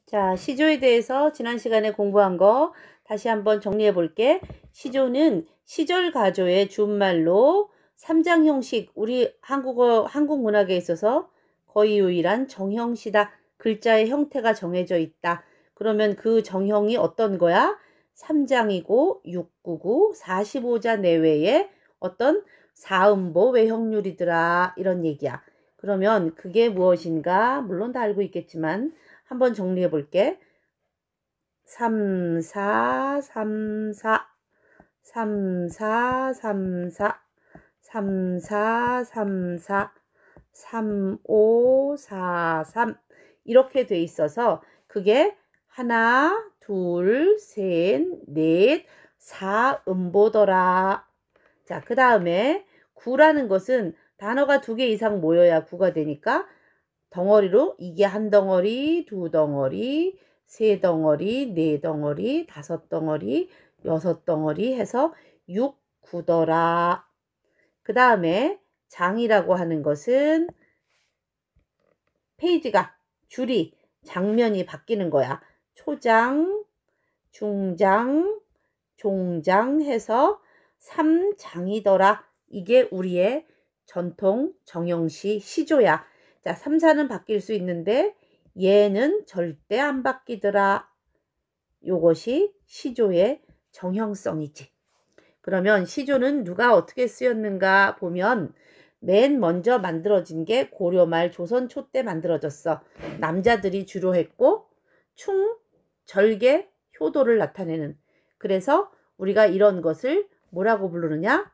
자, 시조에 대해서 지난 시간에 공부한 거 다시 한번 정리해 볼게. 시조는 시절 가조의 준말로 3장 형식, 우리 한국 문학에 있어서 거의 유일한 정형시다. 글자의 형태가 정해져 있다. 그러면 그 정형이 어떤 거야? 3장이고 699, 45자 내외의 어떤 사음보 외형률이더라. 이런 얘기야. 그러면 그게 무엇인가? 물론 다 알고 있겠지만 한번 정리해 볼게. 3, 4, 3, 4, 3, 4, 3, 4, 3, 4, 3, 4, 3, 5, 4, 3 이렇게 돼 있어서 그게 하나, 둘, 셋, 넷, 4음보더라. 자, 그 다음에 구라는 것은 단어가 2개 이상 모여야 구가 되니까 덩어리로 이게 한 덩어리, 두 덩어리, 세 덩어리, 네 덩어리, 다섯 덩어리, 여섯 덩어리 해서 6, 9더라. 그 다음에 장이라고 하는 것은 페이지가 줄이 장면이 바뀌는 거야. 초장, 중장, 종장 해서 3장이더라. 이게 우리의 전통 정형시 시조야. 자, 3, 4는 바뀔 수 있는데 얘는 절대 안 바뀌더라. 요것이 시조의 정형성이지. 그러면 시조는 누가 어떻게 쓰였는가 보면 맨 먼저 만들어진 게 고려말 조선 초 때 만들어졌어. 남자들이 주로 했고 충, 절개, 효도를 나타내는. 그래서 우리가 이런 것을 뭐라고 부르느냐?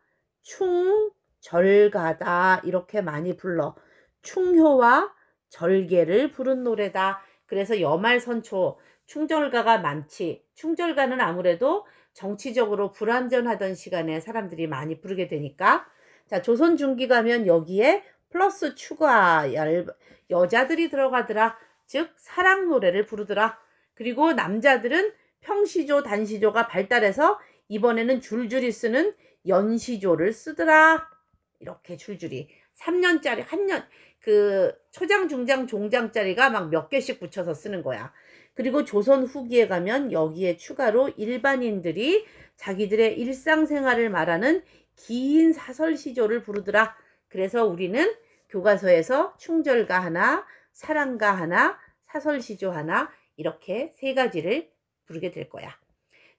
충절가다 이렇게 많이 불러. 충효와 절개를 부른 노래다. 그래서 여말선초 충절가가 많지. 충절가는 아무래도 정치적으로 불안전하던 시간에 사람들이 많이 부르게 되니까. 자, 조선 중기 가면 여기에 플러스 추가 여자들이 들어가더라. 즉 사랑 노래를 부르더라. 그리고 남자들은 평시조, 단시조가 발달해서 이번에는 줄줄이 쓰는 연시조를 쓰더라. 이렇게 줄줄이 3년짜리 그 초장, 중장, 종장짜리가 막 몇 개씩 붙여서 쓰는 거야. 그리고 조선 후기에 가면 여기에 추가로 일반인들이 자기들의 일상생활을 말하는 긴 사설시조를 부르더라. 그래서 우리는 교과서에서 충절가 하나, 사랑가 하나, 사설시조 하나 이렇게 3가지를 부르게 될 거야.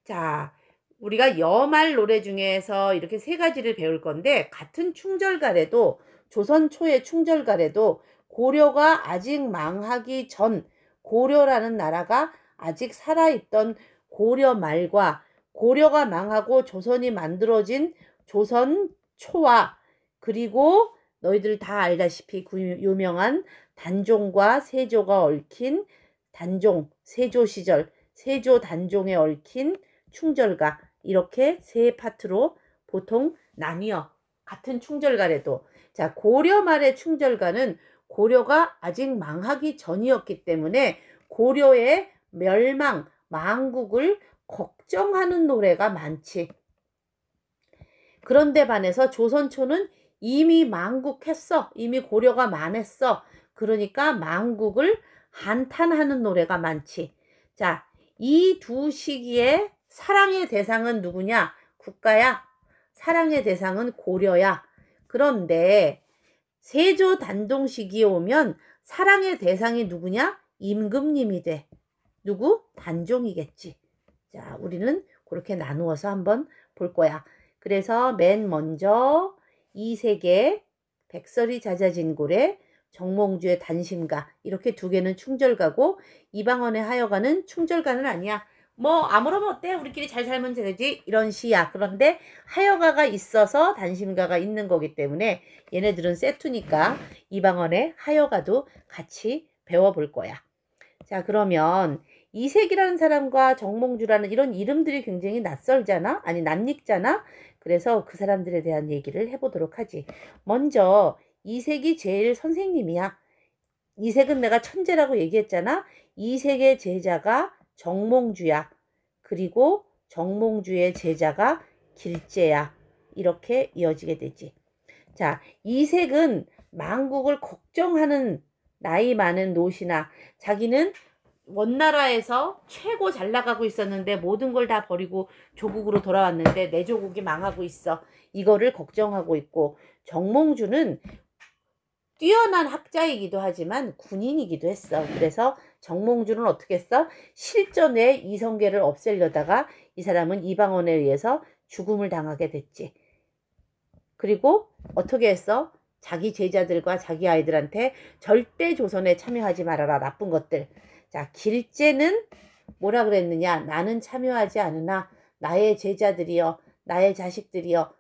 자, 우리가 여말 노래 중에서 이렇게 3가지를 배울 건데 같은 충절가래도 조선 초의 충절가래도 고려가 아직 망하기 전 고려라는 나라가 아직 살아있던 고려 말과 고려가 망하고 조선이 만들어진 조선 초와 그리고 너희들 다 알다시피 그 유명한 단종과 세조가 얽힌 단종, 세조 시절, 세조 단종에 얽힌 충절가 이렇게 3파트로 보통 나뉘어. 같은 충절가래도. 자, 고려 말의 충절가는 고려가 아직 망하기 전이었기 때문에 고려의 멸망, 망국을 걱정하는 노래가 많지. 그런데 반해서 조선초는 이미 망국했어. 이미 고려가 망했어. 그러니까 망국을 한탄하는 노래가 많지. 자, 이 두 시기에 사랑의 대상은 누구냐? 국가야. 사랑의 대상은 고려야. 그런데 세조 단종 시기에 오면 사랑의 대상이 누구냐? 임금님이 돼. 누구? 단종이겠지. 자, 우리는 그렇게 나누어서 한번 볼 거야. 그래서 맨 먼저 이세계, 백설이 자자진고래, 정몽주의 단심가 이렇게 2개는 충절가고 이방원의 하여가는 충절가는 아니야. 뭐 아무러면 어때? 우리끼리 잘 살면 되지? 이런 시야. 그런데 하여가가 있어서 단심가가 있는 거기 때문에 얘네들은 세트니까 이방원의 하여가도 같이 배워볼 거야. 자, 그러면 이색이라는 사람과 정몽주라는 이런 이름들이 굉장히 낯설잖아? 아니, 낯익잖아? 그래서 그 사람들에 대한 얘기를 해보도록 하지. 먼저 이색이 제일 선생님이야. 이색은 내가 천재라고 얘기했잖아? 이색의 제자가 정몽주야. 그리고 정몽주의 제자가 길재야. 이렇게 이어지게 되지. 자, 이색은 망국을 걱정하는 나이 많은 노시나 자기는 원나라에서 최고 잘 나가고 있었는데 모든 걸 다 버리고 조국으로 돌아왔는데 내 조국이 망하고 있어. 이거를 걱정하고 있고, 정몽주는 뛰어난 학자이기도 하지만 군인이기도 했어. 그래서 정몽주는 어떻게 했어? 실전에 이성계를 없애려다가 이 사람은 이방원에 의해서 죽음을 당하게 됐지. 그리고 어떻게 했어? 자기 제자들과 자기 아이들한테 절대 조선에 참여하지 말아라. 나쁜 것들. 자, 길제는 뭐라 그랬느냐? 나는 참여하지 않으나 나의 제자들이여, 나의 자식들이여,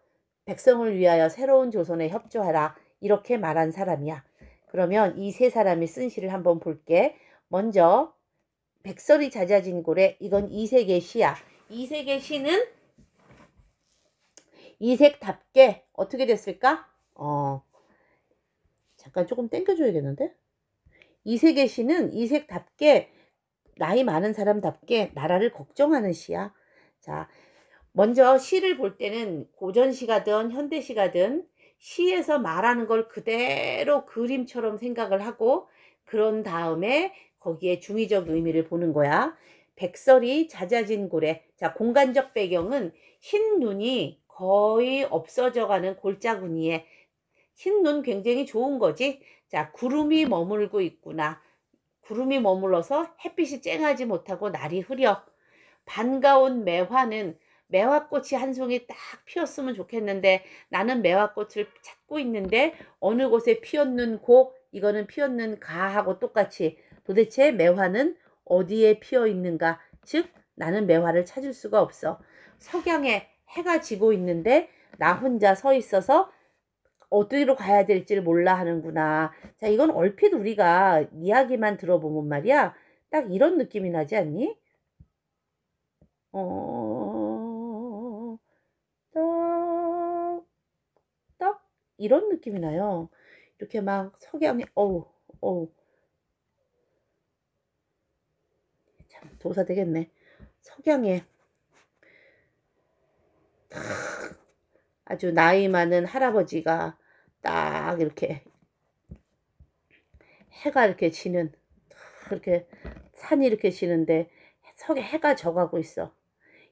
백성을 위하여 새로운 조선에 협조하라. 이렇게 말한 사람이야. 그러면 이 세 사람이 쓴 시를 한번 볼게. 먼저 백설이 잦아진 고래, 이건 이색의 시야. 이색의 시는 이색답게 어떻게 됐을까? 잠깐 조금 땡겨줘야겠는데? 이색의 시는 이색답게, 나이 많은 사람답게 나라를 걱정하는 시야. 자, 먼저 시를 볼 때는 고전시가든 현대시가든 시에서 말하는 걸 그대로 그림처럼 생각을 하고, 그런 다음에 거기에 중의적 의미를 보는 거야. 백설이 잦아진 고래. 자, 공간적 배경은 흰 눈이 거의 없어져가는 골짜구니에, 흰 눈 굉장히 좋은 거지. 자, 구름이 머물고 있구나. 구름이 머물러서 햇빛이 쨍하지 못하고 날이 흐려. 반가운 매화는, 매화꽃이 한 송이 딱 피었으면 좋겠는데 나는 매화꽃을 찾고 있는데 어느 곳에 피었는고, 이거는 피었는가하고 똑같이 도대체 매화는 어디에 피어 있는가, 즉 나는 매화를 찾을 수가 없어. 석양에 해가 지고 있는데 나 혼자 서 있어서 어디로 가야 될지를 몰라 하는구나. 자, 이건 얼핏 우리가 이야기만 들어보면 말이야, 딱 이런 느낌이 나지 않니? 딱, 딱 이런 느낌이 나요. 이렇게 막 석양에, 참 도사 되겠네. 석양에 아주 나이 많은 할아버지가 딱 이렇게 해가 이렇게 지는, 이렇게 산이 이렇게 지는데 석에 해가 져가고 있어.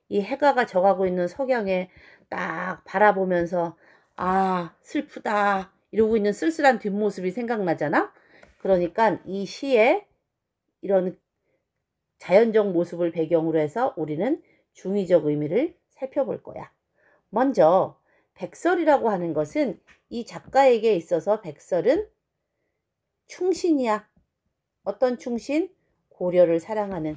이 해가 져가고 있는 석양에 딱 바라보면서 아, 슬프다 이러고 있는 쓸쓸한 뒷모습이 생각나잖아. 그러니까 이 시에 이런 자연적 모습을 배경으로 해서 우리는 중의적 의미를 살펴볼 거야. 먼저 백설이라고 하는 것은 이 작가에게 있어서 백설은 충신이야. 어떤 충신? 고려를 사랑하는.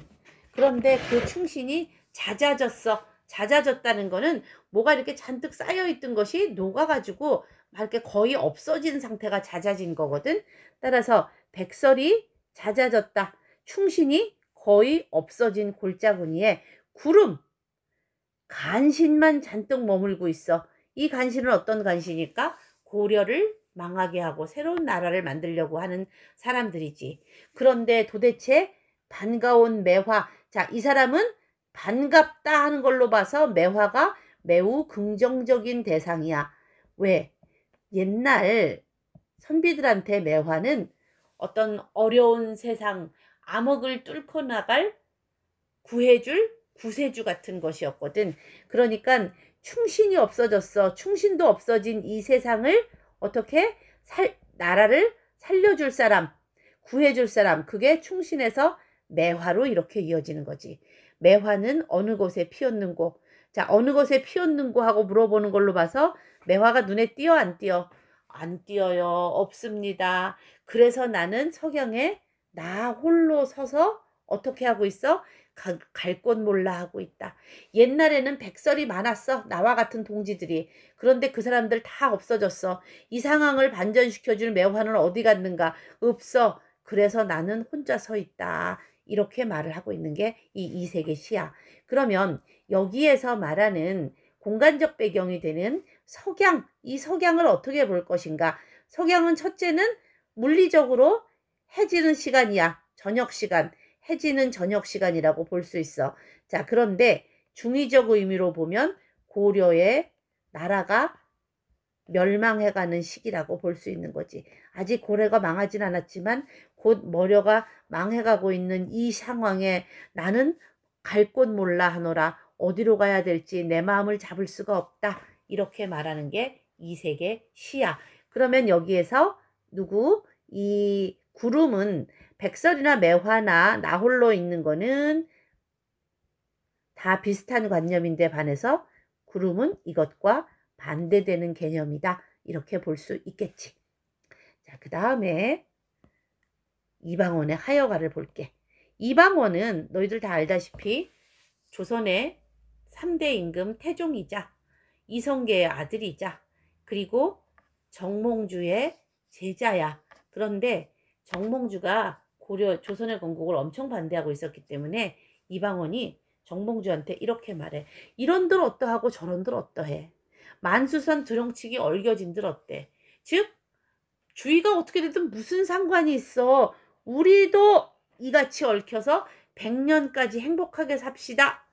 그런데 그 충신이 잦아졌어. 잦아졌다는 거는 뭐가 이렇게 잔뜩 쌓여있던 것이 녹아가지고 막 이렇게 거의 없어진 상태가 잦아진 거거든. 따라서 백설이 잦아졌다. 충신이 거의 없어진 골짜구니에 구름, 간신만 잔뜩 머물고 있어. 이 간신은 어떤 간신일까? 고려를 망하게 하고 새로운 나라를 만들려고 하는 사람들이지. 그런데 도대체 반가운 매화. 자, 이 사람은 반갑다 하는 걸로 봐서 매화가 매우 긍정적인 대상이야. 왜? 옛날 선비들한테 매화는 어떤 어려운 세상, 암흑을 뚫고 나갈 구해줄 구세주 같은 것이었거든. 그러니까 충신이 없어졌어. 충신도 없어진 이 세상을 어떻게 나라를 살려줄 사람, 구해줄 사람, 그게 충신에서 매화로 이렇게 이어지는 거지. 매화는 어느 곳에 피었는고. 자, 어느 곳에 피었는고 하고 물어보는 걸로 봐서 매화가 눈에 띄어 안 띄어? 안 띄어요. 없습니다. 그래서 나는 석양에 나 홀로 서서 어떻게 하고 있어? 갈 곳 몰라 하고 있다. 옛날에는 백설이 많았어. 나와 같은 동지들이. 그런데 그 사람들 다 없어졌어. 이 상황을 반전시켜줄 매화는 어디 갔는가? 없어. 그래서 나는 혼자 서 있다. 이렇게 말을 하고 있는 게 이 이색의 시야. 그러면 여기에서 말하는 공간적 배경이 되는 석양, 이 석양을 어떻게 볼 것인가? 석양은 첫째는 물리적으로 해지는 시간이야. 저녁 시간. 해지는 저녁 시간이라고 볼 수 있어. 자, 그런데 중의적 의미로 보면 고려의 나라가 멸망해가는 시기라고 볼 수 있는 거지. 아직 고려가 망하진 않았지만 곧 모려가 망해가고 있는 이 상황에 나는 갈 곳 몰라 하노라. 어디로 가야 될지 내 마음을 잡을 수가 없다. 이렇게 말하는 게 이색의 시야. 그러면 여기에서 이 구름은 백설이나 매화나 나홀로 있는 거는 다 비슷한 관념인데 반해서 구름은 이것과 반대되는 개념이다. 이렇게 볼 수 있겠지. 자, 그 다음에 이방원의 하여가를 볼게. 이방원은 너희들 다 알다시피 조선의 3대 임금 태종이자 이성계의 아들이자 그리고 정몽주의 제자야. 그런데 정몽주가 조선의 건국을 엄청 반대하고 있었기 때문에 이방원이 정몽주한테 이렇게 말해. 이런들 어떠하고 저런들 어떠해. 만수산 드렁치기 얼겨진들 어때. 즉 주위가 어떻게 되든 무슨 상관이 있어. 우리도 이같이 얽혀서 100년까지 행복하게 삽시다.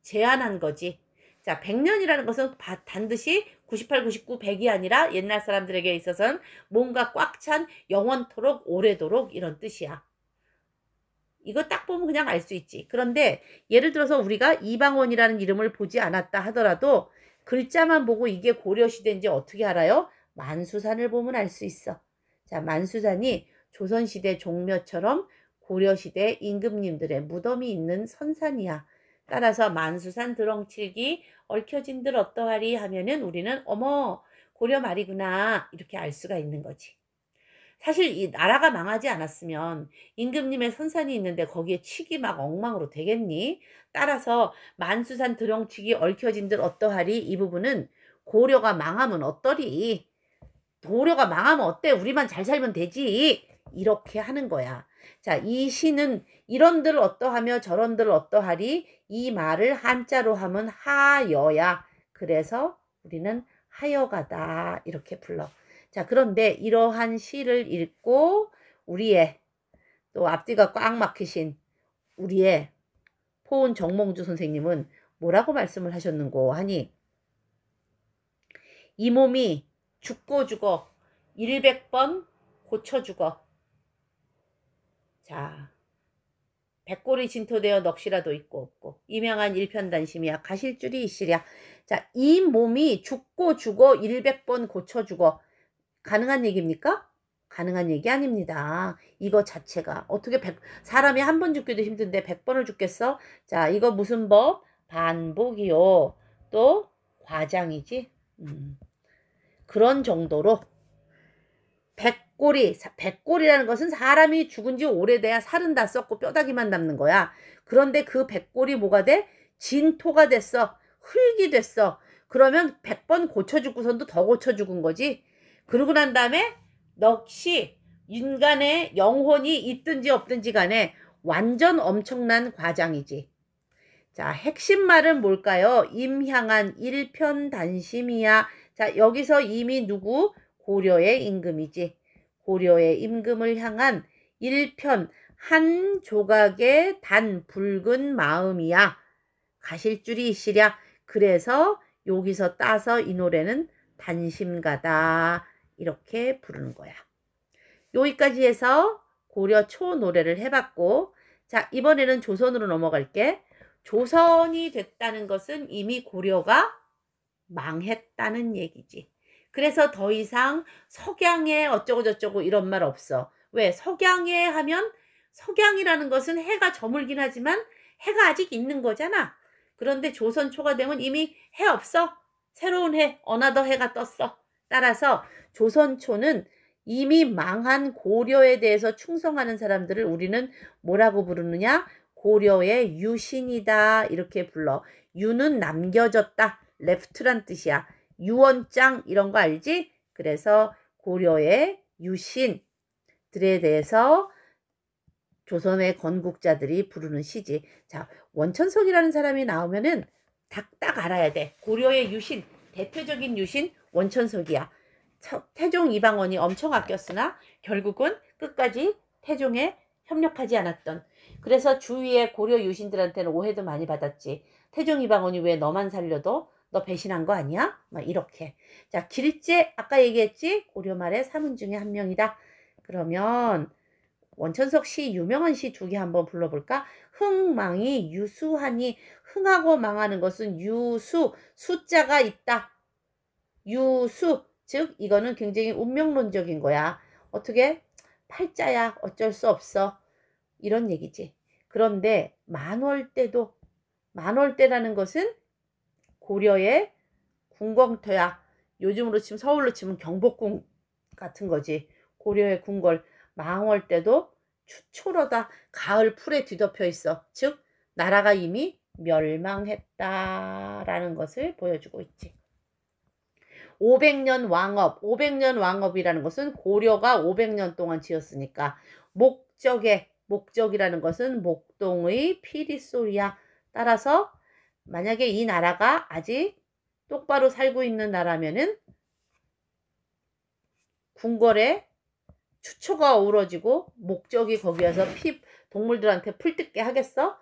제안한 거지. 자, 100년이라는 것은 반드시 98, 99, 100이 아니라 옛날 사람들에게 있어서는 뭔가 꽉 찬 영원토록 오래도록 이런 뜻이야. 이거 딱 보면 그냥 알 수 있지. 그런데 예를 들어서 우리가 이방원이라는 이름을 보지 않았다 하더라도 글자만 보고 이게 고려시대인지 어떻게 알아요? 만수산을 보면 알 수 있어. 자, 만수산이 조선시대 종묘처럼 고려시대 임금님들의 무덤이 있는 선산이야. 따라서 만수산 드렁칠기 얽혀진들 어떠하리 하면은 우리는 어머 고려 말이구나 이렇게 알 수가 있는 거지. 사실 이 나라가 망하지 않았으면 임금님의 선산이 있는데 거기에 치기 막 엉망으로 되겠니? 따라서 만수산 드렁치기 얽혀진들 어떠하리 이 부분은 고려가 망하면 어떠리? 고려가 망하면 어때? 우리만 잘 살면 되지. 이렇게 하는 거야. 자, 이 시는 이런들 어떠하며 저런들 어떠하리 이 말을 한자로 하면 하여야. 그래서 우리는 하여가다 이렇게 불러. 자, 그런데 이러한 시를 읽고 우리의 또 앞뒤가 꽉 막히신 우리의 포은 정몽주 선생님은 뭐라고 말씀을 하셨는고 하니 이 몸이 죽고 죽어 100번 고쳐 죽어. 자, 백골이 진토되어 넋이라도 있고 없고 이명한 일편단심이야 가실 줄이 있으랴. 자, 이 몸이 죽고 죽어 100번 고쳐 죽어. 가능한 얘기입니까? 가능한 얘기 아닙니다. 이거 자체가 어떻게 사람이 한 번 죽기도 힘든데 100번을 죽겠어? 자, 이거 무슨 법? 반복이요. 또 과장이지. 그런 정도로 백골이라는 것은 사람이 죽은 지 오래돼야 살은 다 썩고 뼈다귀만 남는 거야. 그런데 그 백골이 뭐가 돼? 진토가 됐어. 흙이 됐어. 그러면 100번 고쳐 죽고선도 더 고쳐 죽은 거지. 그러고 난 다음에 넋이 인간의 영혼이 있든지 없든지 간에 완전 엄청난 과장이지. 자, 핵심 말은 뭘까요? 임향한 일편단심이야. 자, 여기서 이미 누구? 고려의 임금이지. 고려의 임금을 향한 일편 한 조각의 단 붉은 마음이야. 가실 줄이 있으랴. 그래서 여기서 따서 이 노래는 단심가다. 이렇게 부르는 거야. 여기까지 해서 고려 초 노래를 해봤고, 자, 이번에는 조선으로 넘어갈게. 조선이 됐다는 것은 이미 고려가 망했다는 얘기지. 그래서 더 이상 석양에 어쩌고 저쩌고 이런 말 없어. 왜? 석양에 하면 석양이라는 것은 해가 저물긴 하지만 해가 아직 있는 거잖아. 그런데 조선 초가 되면 이미 해 없어. 새로운 해, 어나더 해가 떴어. 따라서 조선 초는 이미 망한 고려에 대해서 충성하는 사람들을 우리는 뭐라고 부르느냐? 고려의 유신이다 이렇게 불러. 유는 남겨졌다. 레프트란 뜻이야. 유언장 이런 거 알지? 그래서 고려의 유신들에 대해서 조선의 건국자들이 부르는 시지. 자, 원천석이라는 사람이 나오면은 딱 알아야 돼. 고려의 유신, 대표적인 유신 원천석이야. 태종 이방원이 엄청 아꼈으나 결국은 끝까지 태종에 협력하지 않았던. 그래서 주위의 고려 유신들한테는 오해도 많이 받았지. 태종 이방원이 왜 너만 살려도 너 배신한 거 아니야? 막 이렇게. 자, 길제 아까 얘기했지? 고려 말의 사문 중에 한 명이다. 그러면 원천석 시 유명한 시 두 개 한번 불러볼까? 흥망이 유수하니 흥하고 망하는 것은 유수 숫자가 있다. 유수 즉 이거는 굉장히 운명론적인 거야. 어떻게? 팔자야 어쩔 수 없어. 이런 얘기지. 그런데 만월때도 만월때라는 것은 고려의 궁궐터야. 요즘으로 치면 서울로 치면 경복궁 같은 거지. 고려의 궁궐. 망월때도 추초로다. 가을 풀에 뒤덮여 있어. 즉 나라가 이미 멸망했다라는 것을 보여주고 있지. 500년 왕업. 500년 왕업이라는 것은 고려가 500년 동안 지었으니까 목적이라는 것은 목동의 피리소리야. 따라서 만약에 이 나라가 아직 똑바로 살고 있는 나라면은 궁궐에 추초가 어우러지고 목적이 거기 와서 동물들한테 풀 뜯게 하겠어?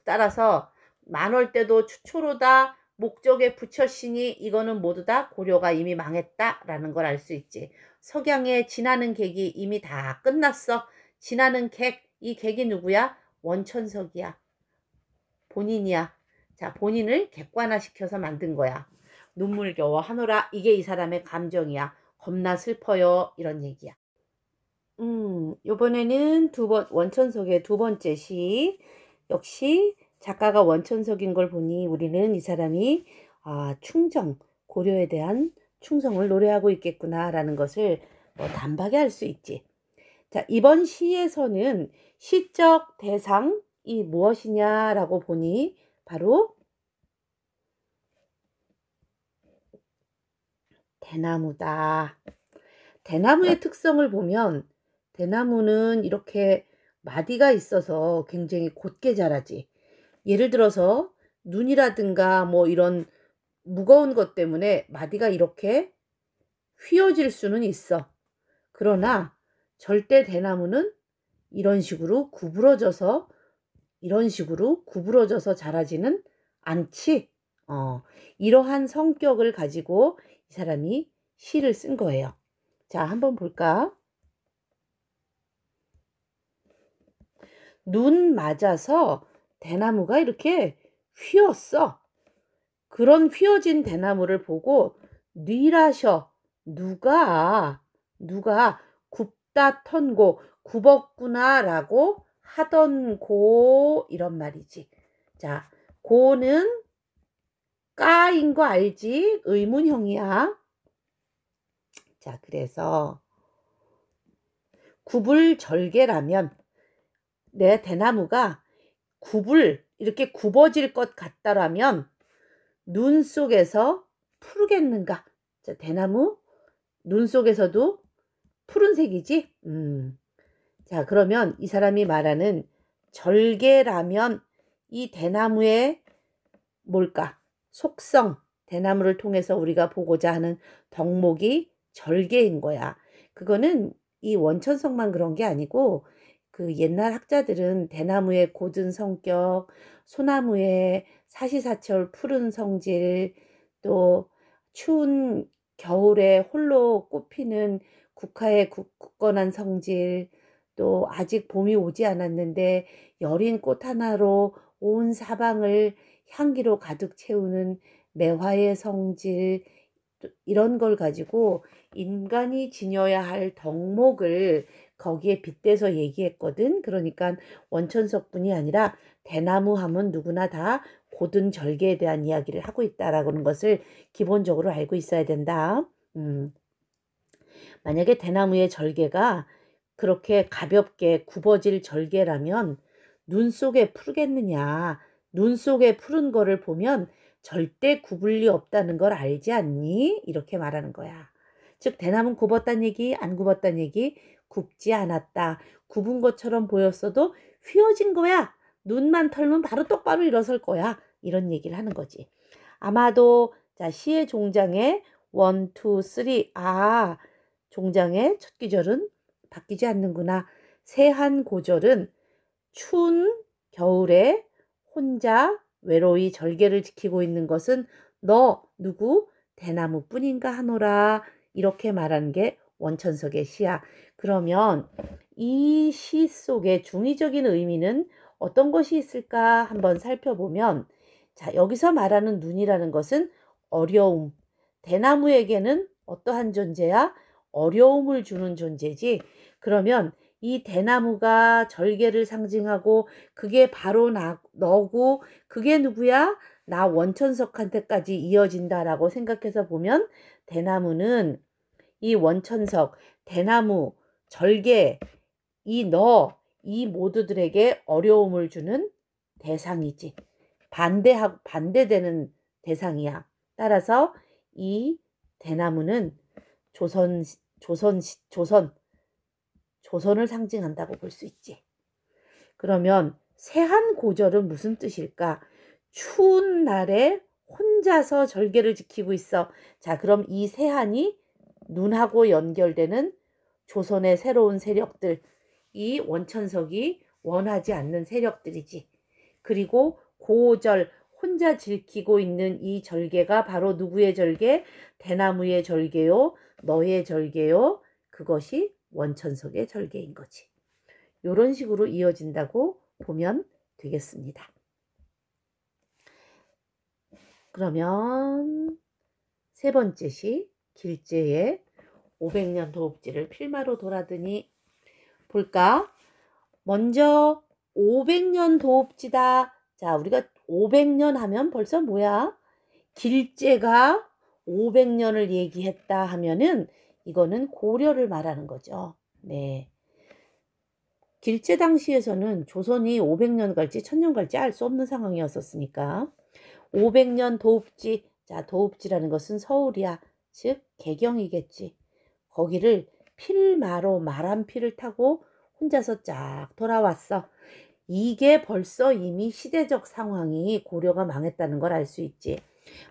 따라서 만월때도 추초로다. 목적에 부처시니 이거는 모두 다 고려가 이미 망했다라는 걸 알 수 있지. 석양에 지나는 객이 이미 다 끝났어. 지나는 객, 이 객이 누구야? 원천석이야. 본인이야. 자, 본인을 객관화시켜서 만든 거야. 눈물겨워 하노라. 이게 이 사람의 감정이야. 겁나 슬퍼요. 이런 얘기야. 요번에는 원천석의 두 번째 시. 역시 작가가 원천석인 걸 보니 우리는 이 사람이 충정, 고려에 대한 충성을 노래하고 있겠구나라는 것을 단박에 알 수 있지. 자, 이번 시에서는 시적 대상이 무엇이냐라고 보니 바로 대나무다. 대나무의 특성을 보면 대나무는 이렇게 마디가 있어서 굉장히 곧게 자라지. 예를 들어서 눈이라든가 뭐 이런 무거운 것 때문에 마디가 이렇게 휘어질 수는 있어. 그러나 절대 대나무는 이런 식으로 구부러져서 자라지는 않지. 이러한 성격을 가지고 이 사람이 시를 쓴 거예요. 자, 한번 볼까? 눈 맞아서 대나무가 이렇게 휘었어. 그런 휘어진 대나무를 보고 뉘라셔. 누가 굽다 턴고 굽었구나라고 하던 고 이런 말이지. 자, 고는 까인 거 알지? 의문형이야. 자, 그래서 굽을절개라면 내 대나무가 이렇게 굽어질 것 같다라면 눈 속에서 푸르겠는가? 자, 대나무 눈 속에서도 푸른색이지? 자, 그러면 이 사람이 말하는 절개라면 이 대나무의 뭘까? 속성, 대나무를 통해서 우리가 보고자 하는 덕목이 절개인 거야. 그거는 이 원천성만 그런 게 아니고 그 옛날 학자들은 대나무의 고든 성격, 소나무의 사시사철 푸른 성질, 또 추운 겨울에 홀로 꽃피는 국화의 굳건한 성질, 또 아직 봄이 오지 않았는데 여린 꽃 하나로 온 사방을 향기로 가득 채우는 매화의 성질, 이런 걸 가지고 인간이 지녀야 할 덕목을 거기에 빗대서 얘기했거든. 그러니까 원천석뿐이 아니라 대나무 하면 누구나 다 고든 절개에 대한 이야기를 하고 있다라는 것을 기본적으로 알고 있어야 된다. 만약에 대나무의 절개가 그렇게 가볍게 굽어질 절개라면 눈 속에 푸르겠느냐. 눈 속에 푸른 거를 보면 절대 굽을 리 없다는 걸 알지 않니? 이렇게 말하는 거야. 즉 대나무는 굽었단 얘기, 안 굽었단 얘기, 굽지 않았다. 굽은 것처럼 보였어도 휘어진 거야. 눈만 털면 바로 똑바로 일어설 거야. 이런 얘기를 하는 거지. 아마도 자, 시의 종장에 1, 2, 3 종장의 첫 기절은 바뀌지 않는구나. 세한 고절은 추운 겨울에 혼자 외로이 절개를 지키고 있는 것은 너 누구 대나무뿐인가 하노라. 이렇게 말하는 게 원천석의 시야. 그러면 이 시 속에 중의적인 의미는 어떤 것이 있을까 한번 살펴보면, 자, 여기서 말하는 눈이라는 것은 어려움. 대나무에게는 어떠한 존재야? 어려움을 주는 존재지. 그러면 이 대나무가 절개를 상징하고 그게 바로 너고, 그게 누구야? 나 원천석한테까지 이어진다라고 생각해서 보면, 대나무는 이 원천석, 대나무, 절개, 이 모두들에게 어려움을 주는 대상이지. 반대되는 대상이야. 따라서 이 대나무는 조선을 상징한다고 볼 수 있지. 그러면 세한고절은 무슨 뜻일까? 추운 날에 혼자서 절개를 지키고 있어. 자, 그럼 이 세한이 눈하고 연결되는 조선의 새로운 세력들, 이 원천석이 원하지 않는 세력들이지. 그리고 고절, 혼자 지키고 있는 이 절개가 바로 누구의 절개? 대나무의 절개요, 너의 절개요. 그것이 원천석의 절개인 거지. 이런 식으로 이어진다고 보면 되겠습니다. 그러면 세 번째 시, 길재의 500년 도읍지를 필마로 돌아드니 볼까? 먼저 500년 도읍지다. 자, 우리가 500년 하면 벌써 뭐야? 길재가 500년을 얘기했다 하면은 이거는 고려를 말하는 거죠. 네. 길재 당시에서는 조선이 500년 갈지 1000년 갈지 알 수 없는 상황이었었으니까 500년 도읍지, 자, 도읍지라는 것은 서울이야. 즉 개경이겠지. 거기를 필마로 말한 피를 타고 혼자서 쫙 돌아왔어. 이게 벌써 이미 시대적 상황이 고려가 망했다는 걸 알 수 있지.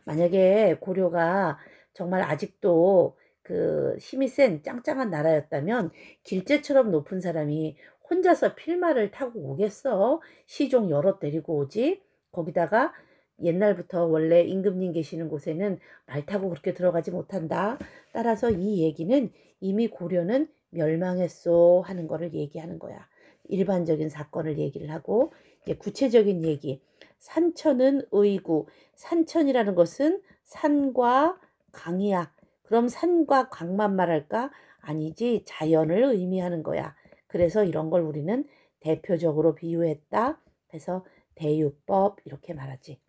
만약에 고려가 정말 아직도 그 힘이 센 짱짱한 나라였다면 길재처럼 높은 사람이 혼자서 필마를 타고 오겠어? 시종 여러 데리고 오지? 거기다가 옛날부터 원래 임금님 계시는 곳에는 말 타고 그렇게 들어가지 못한다. 따라서 이 얘기는 이미 고려는 멸망했소 하는 거를 얘기하는 거야. 일반적인 사건을 얘기를 하고, 이제 구체적인 얘기. 산천은 의구. 산천이라는 것은 산과 강이야. 그럼 산과 강만 말할까? 아니지. 자연을 의미하는 거야. 그래서 이런 걸 우리는 대표적으로 비유했다. 그래서 대유법 이렇게 말하지.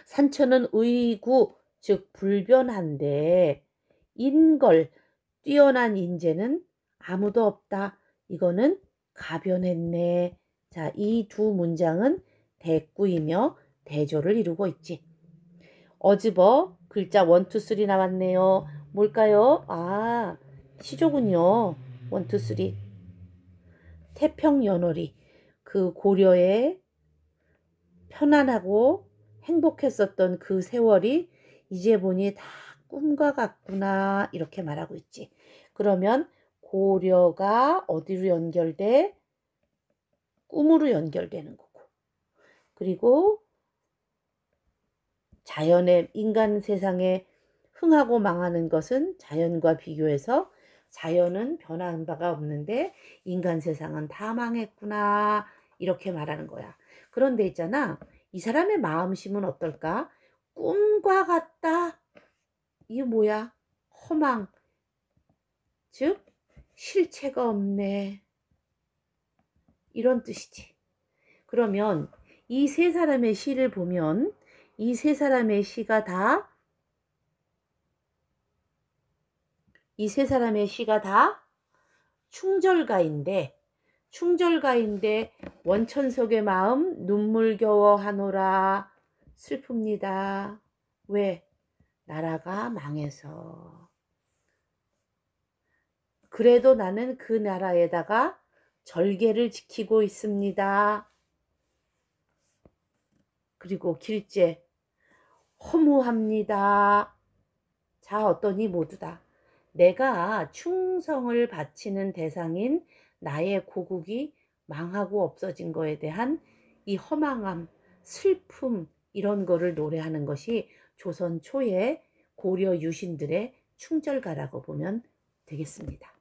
산천은 의구, 즉 불변한데 인걸, 뛰어난 인재는 아무도 없다. 이거는 가변했네. 자, 이 두 문장은 대꾸이며 대조를 이루고 있지. 어집어 글자 1, 2, 3 나왔네요. 뭘까요? 아, 시조군요. 1, 2, 3. 태평연월이 그 고려의 편안하고 행복했었던 그 세월이 이제 보니 다 꿈과 같구나 이렇게 말하고 있지. 그러면 고려가 어디로 연결돼? 꿈으로 연결되는 거고. 그리고 자연의 인간 세상에 흥하고 망하는 것은 자연과 비교해서 자연은 변한 바가 없는데 인간 세상은 다 망했구나 이렇게 말하는 거야. 그런데 있잖아, 이 사람의 마음심은 어떨까? 꿈과 같다. 이게 뭐야? 허망. 즉 실체가 없네. 이런 뜻이지. 그러면 이 세 사람의 시를 보면 이 세 사람의 시가 다 충절가인데 원천석의 마음 눈물겨워 하노라. 슬픕니다. 왜? 나라가 망해서. 그래도 나는 그 나라에다가 절개를 지키고 있습니다. 그리고 길재 허무합니다. 자, 어떠니 모두 다 내가 충성을 바치는 대상인 나의 고국이 망하고 없어진 거에 대한 이 허망함, 슬픔 이런 거를 노래하는 것이 조선 초에 고려 유신들의 충절가라고 보면 되겠습니다.